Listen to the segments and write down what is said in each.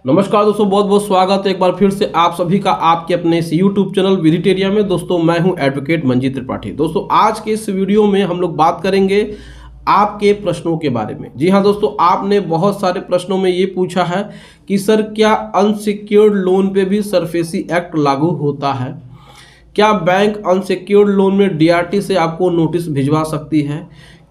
नमस्कार दोस्तों, बहुत बहुत स्वागत है एक बार फिर से आप सभी का आपके अपने इस YouTube चैनल विजिटेरिया में। दोस्तों मैं हूं एडवोकेट मंजीत त्रिपाठी। दोस्तों आज के इस वीडियो में हम लोग बात करेंगे आपके प्रश्नों के बारे में। जी हां दोस्तों, आपने बहुत सारे प्रश्नों में ये पूछा है कि सर क्या अनसिक्योर्ड लोन पे भी सरफेसी एक्ट लागू होता है? क्या बैंक अनसिक्योर्ड लोन में DRT से आपको नोटिस भिजवा सकती है?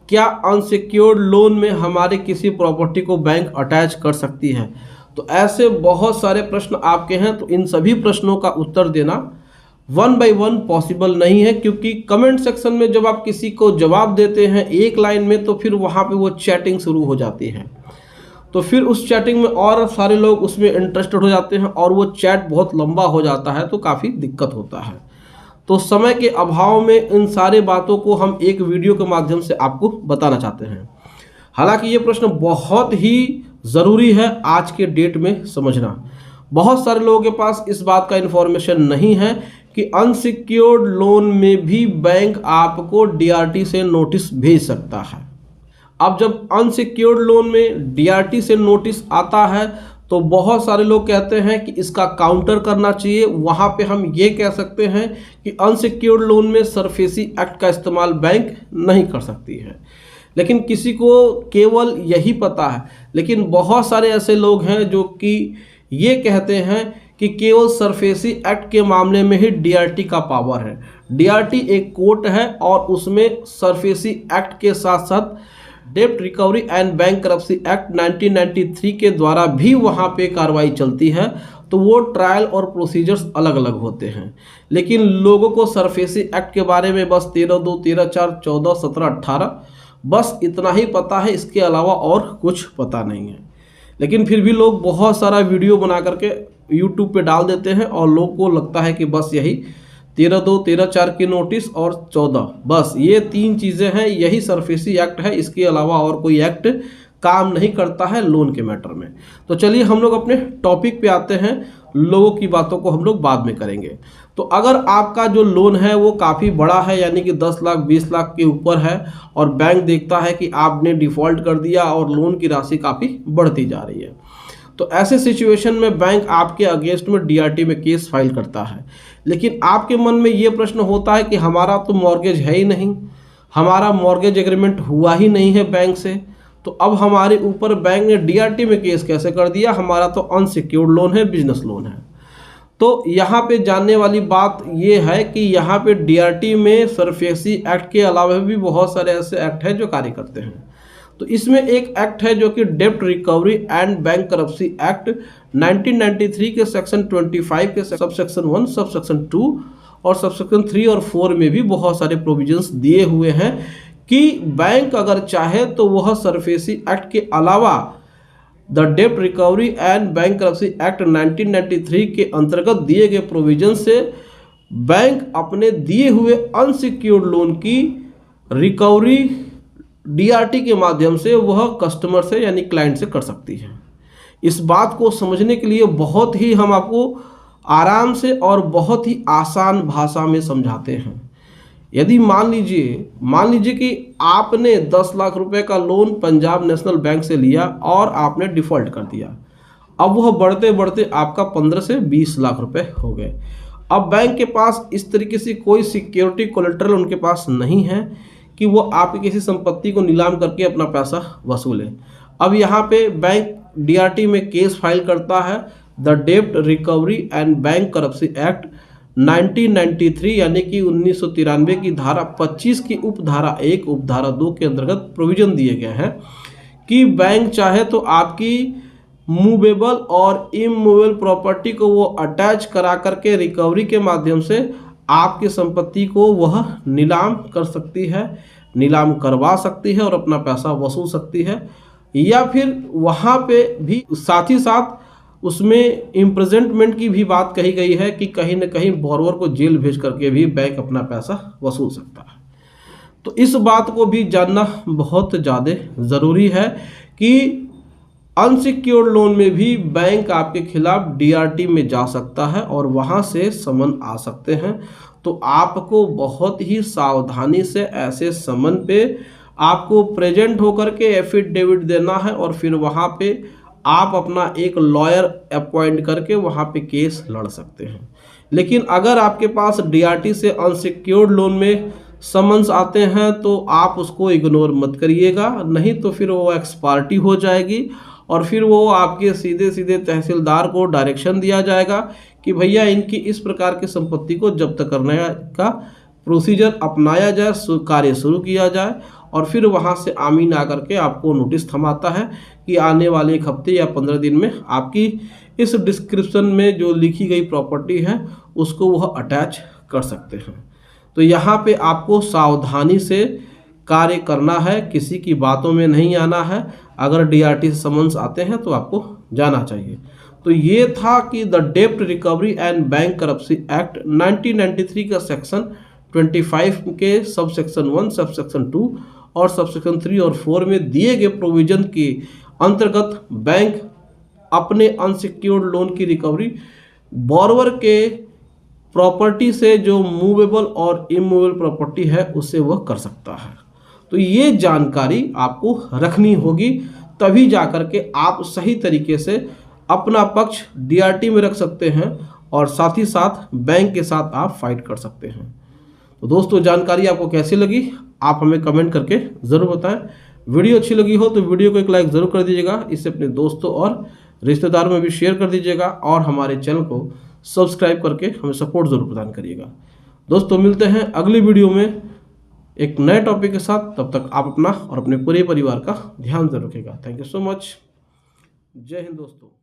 क्या अनसिक्योर्ड लोन में हमारे किसी प्रॉपर्टी को बैंक अटैच कर सकती है? तो ऐसे बहुत सारे प्रश्न आपके हैं, तो इन सभी प्रश्नों का उत्तर देना वन बाय वन पॉसिबल नहीं है, क्योंकि कमेंट सेक्शन में जब आप किसी को जवाब देते हैं एक लाइन में, तो फिर वहाँ पे वो चैटिंग शुरू हो जाती है। तो फिर उस चैटिंग में और सारे लोग उसमें इंटरेस्टेड हो जाते हैं और वो चैट बहुत लंबा हो जाता है, तो काफ़ी दिक्कत होता है। तो समय के अभाव में इन सारे बातों को हम एक वीडियो के माध्यम से आपको बताना चाहते हैं। हालांकि ये प्रश्न बहुत ही ज़रूरी है आज के डेट में समझना। बहुत सारे लोगों के पास इस बात का इन्फॉर्मेशन नहीं है कि अनसिक्योर्ड लोन में भी बैंक आपको DRT से नोटिस भेज सकता है। अब जब अनसिक्योर्ड लोन में DRT से नोटिस आता है तो बहुत सारे लोग कहते हैं कि इसका काउंटर करना चाहिए। वहाँ पे हम ये कह सकते हैं कि अनसिक्योर्ड लोन में सरफेसी एक्ट का इस्तेमाल बैंक नहीं कर सकती है। लेकिन किसी को केवल यही पता है, लेकिन बहुत सारे ऐसे लोग हैं जो कि ये कहते हैं कि केवल सरफेसी एक्ट के मामले में ही DRT का पावर है। DRT एक कोर्ट है और उसमें सरफेसी एक्ट के साथ साथ डेब्ट रिकवरी एंड बैंकरप्सी एक्ट 1993 के द्वारा भी वहाँ पे कार्रवाई चलती है। तो वो ट्रायल और प्रोसीजर्स अलग अलग होते हैं। लेकिन लोगों को सरफेसी एक्ट के बारे में बस 13(2), 13(4), 14, 17, 18 बस इतना ही पता है, इसके अलावा और कुछ पता नहीं है। लेकिन फिर भी लोग बहुत सारा वीडियो बना करके YouTube पे डाल देते हैं और लोगों को लगता है कि बस यही 13(2), 13(4) की नोटिस और 14, बस ये 3 चीज़ें हैं, यही सरफेसी एक्ट है। इसके अलावा और कोई एक्ट काम नहीं करता है लोन के मैटर में। तो चलिए हम लोग अपने टॉपिक पे आते हैं। लोगों की बातों को हम लोग बाद में करेंगे। तो अगर आपका जो लोन है वो काफ़ी बड़ा है, यानी कि 10 लाख 20 लाख के ऊपर है, और बैंक देखता है कि आपने डिफ़ॉल्ट कर दिया और लोन की राशि काफ़ी बढ़ती जा रही है, तो ऐसे सिचुएशन में बैंक आपके अगेंस्ट में DRT में केस फाइल करता है। लेकिन आपके मन में ये प्रश्न होता है कि हमारा तो मॉर्गेज है ही नहीं, हमारा मॉर्गेज एग्रीमेंट हुआ ही नहीं है बैंक से, तो अब हमारे ऊपर बैंक ने DRT में केस कैसे कर दिया? हमारा तो अनसिक्योर्ड लोन है, बिजनेस लोन है। तो यहाँ पे जानने वाली बात ये है कि यहाँ पे DRT में सरफेसी एक्ट के अलावा भी बहुत सारे ऐसे एक्ट हैं जो कार्य करते हैं। तो इसमें एक एक्ट है जो कि डेब्ट रिकवरी एंड बैंकरप्सी एक्ट 1993 के सेक्शन 25 के सबसेक्शन 1, सबसेक्शन 2 और सबसेक्शन 3 और 4 में भी बहुत सारे प्रोविजंस दिए हुए हैं कि बैंक अगर चाहे तो वह सरफेसी एक्ट के अलावा द डेब्ट रिकवरी एंड बैंकरप्सी एक्ट 1993 के अंतर्गत दिए गए प्रोविजन से बैंक अपने दिए हुए अनसिक्योर्ड लोन की रिकवरी DRT के माध्यम से वह कस्टमर से यानी क्लाइंट से कर सकती है। इस बात को समझने के लिए बहुत ही हम आपको आराम से और बहुत ही आसान भाषा में समझाते हैं। यदि मान लीजिए कि आपने 10 लाख रुपए का लोन पंजाब नेशनल बैंक से लिया और आपने डिफ़ॉल्ट कर दिया। अब वह बढ़ते बढ़ते आपका 15 से 20 लाख रुपए हो गए। अब बैंक के पास इस तरीके से कोई सिक्योरिटी कोलेटरल उनके पास नहीं है कि वो आपकी किसी संपत्ति को नीलाम करके अपना पैसा वसूले। अब यहाँ पे बैंक DRT में केस फाइल करता है द डेब्ट रिकवरी एंड बैंकरप्सी एक्ट 1993 यानी कि 1993 की धारा 25 की उपधारा 1 उपधारा 2 के अंतर्गत प्रोविजन दिए गए हैं कि बैंक चाहे तो आपकी मूवेबल और इमूवेबल प्रॉपर्टी को वो अटैच करा करके रिकवरी के माध्यम से आपकी संपत्ति को वह नीलाम कर सकती है, नीलाम करवा सकती है और अपना पैसा वसूल सकती है। या फिर वहाँ पे भी साथ ही साथ उसमें इम्प्रिजनमेंट की भी बात कही गई है कि कहीं ना कहीं बोरोवर को जेल भेज करके भी बैंक अपना पैसा वसूल सकता है। तो इस बात को भी जानना बहुत ज़्यादा ज़रूरी है कि अनसिक्योर्ड लोन में भी बैंक आपके खिलाफ DRT में जा सकता है और वहाँ से समन आ सकते हैं। तो आपको बहुत ही सावधानी से ऐसे समन पे आपको प्रेजेंट होकर के एफिडेविट देना है और फिर वहाँ पे आप अपना एक लॉयर अपॉइंट करके वहाँ पे केस लड़ सकते हैं। लेकिन अगर आपके पास डीआरटी से अनसिक्योर्ड लोन में समन्स आते हैं तो आप उसको इग्नोर मत करिएगा, नहीं तो फिर वो एक्सपार्टी हो जाएगी और फिर वो आपके सीधे सीधे तहसीलदार को डायरेक्शन दिया जाएगा कि भैया इनकी इस प्रकार की संपत्ति को जब्त करने का प्रोसीजर अपनाया जाए, कार्य शुरू किया जाए। और फिर वहाँ से आमीन आकर के आपको नोटिस थमाता है कि आने वाले 1 हफ्ते या 15 दिन में आपकी इस डिस्क्रिप्शन में जो लिखी गई प्रॉपर्टी है उसको वह अटैच कर सकते हैं। तो यहाँ पे आपको सावधानी से कार्य करना है, किसी की बातों में नहीं आना है। अगर डीआरटी से समन्स आते हैं तो आपको जाना चाहिए। तो ये था कि द डेप्ट recovery and bankruptcy act 1993 का सेक्शन 25 के सब सेक्शन 1, सब सेक्शन 2 और सब सेक्शन 3 और 4 में दिए गए प्रोविजन के अंतर्गत बैंक अपने अनसिक्योर्ड लोन की रिकवरी बोरोवर के प्रॉपर्टी से जो मूवेबल और इमूवेबल प्रॉपर्टी है उससे वह कर सकता है। तो ये जानकारी आपको रखनी होगी, तभी जाकर के आप सही तरीके से अपना पक्ष डीआरटी में रख सकते हैं और साथ ही साथ बैंक के साथ आप फाइट कर सकते हैं। तो दोस्तों, जानकारी आपको कैसी लगी आप हमें कमेंट करके ज़रूर बताएं। वीडियो अच्छी लगी हो तो वीडियो को एक लाइक ज़रूर कर दीजिएगा, इससे अपने दोस्तों और रिश्तेदारों में भी शेयर कर दीजिएगा और हमारे चैनल को सब्सक्राइब करके हमें सपोर्ट ज़रूर प्रदान करिएगा। दोस्तों, मिलते हैं अगली वीडियो में एक नए टॉपिक के साथ। तब तक आप अपना और अपने पूरे परिवार का ध्यान जरूर रखिएगा। Thank you so much. जय हिंद दोस्तों।